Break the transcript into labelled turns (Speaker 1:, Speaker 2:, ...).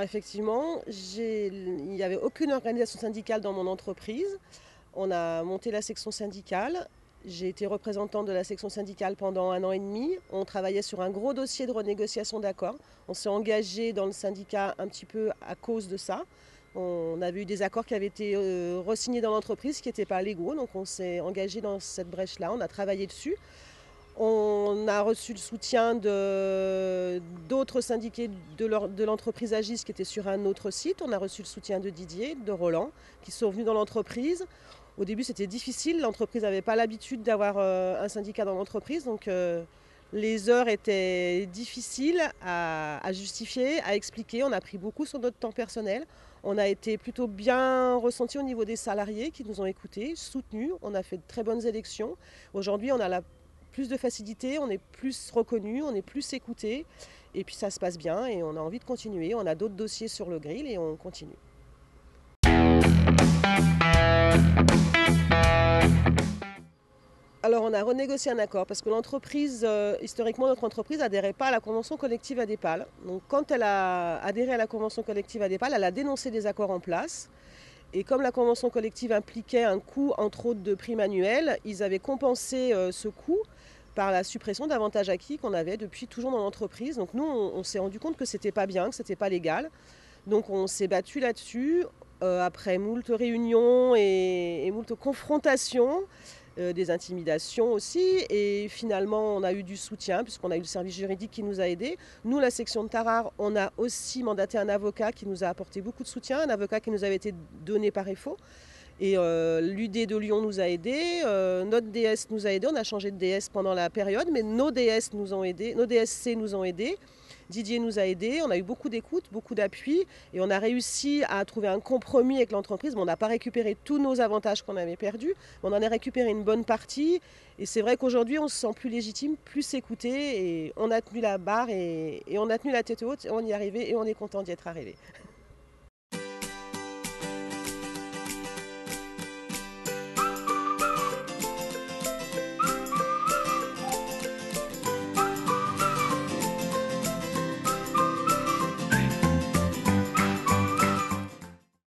Speaker 1: effectivement, il n'y avait aucune organisation syndicale dans mon entreprise. On a monté la section syndicale. J'ai été représentante de la section syndicale pendant 1 an et demi. On travaillait sur un gros dossier de renégociation d'accords. On s'est engagé dans le syndicat un petit peu à cause de ça. On avait eu des accords qui avaient été re-signés dans l'entreprise qui n'étaient pas légaux. Donc on s'est engagé dans cette brèche-là. On a travaillé dessus. On a reçu le soutien d'autres syndiqués de l'entreprise Agis qui étaient sur un autre site. On a reçu le soutien de Didier, de Roland, qui sont venus dans l'entreprise. Au début, c'était difficile. L'entreprise n'avait pas l'habitude d'avoir un syndicat dans l'entreprise. Donc, les heures étaient difficiles à justifier, à expliquer. On a pris beaucoup sur notre temps personnel. On a été plutôt bien ressenti au niveau des salariés qui nous ont écoutés, soutenus. On a fait de très bonnes élections. Aujourd'hui, on a plus de facilité, on est plus reconnu, on est plus écouté. Et puis ça se passe bien et on a envie de continuer. On a d'autres dossiers sur le grill et on continue. Alors on a renégocié un accord parce que l'entreprise, historiquement notre entreprise n'adhérait pas à la convention collective ADEPAL. Donc quand elle a adhéré à la convention collective ADEPAL, elle a dénoncé des accords en place. Et comme la convention collective impliquait un coût entre autres de primes annuelles, ils avaient compensé ce coût par la suppression d'avantages acquis qu'on avait depuis toujours dans l'entreprise. Donc nous on s'est rendu compte que c'était pas bien, que c'était pas légal. Donc on s'est battu là-dessus après moult réunions et moult confrontations. Des intimidations aussi, et finalement on a eu du soutien puisqu'on a eu le service juridique qui nous a aidés. Nous, la section de Tarare, on a aussi mandaté un avocat qui nous a apporté beaucoup de soutien, un avocat qui nous avait été donné par EFO. Et l'UD de Lyon nous a aidés, notre DS nous a aidés, on a changé de DS pendant la période, mais nos DS nous ont aidés, nos DSC nous ont aidés. Didier nous a aidés, on a eu beaucoup d'écoute, beaucoup d'appui et on a réussi à trouver un compromis avec l'entreprise. Bon, on n'a pas récupéré tous nos avantages qu'on avait perdus, mais on en a récupéré une bonne partie. Et c'est vrai qu'aujourd'hui, on se sent plus légitime, plus écouté et on a tenu la barre et on a tenu la tête haute et on y est arrivé et on est content d'y être arrivé.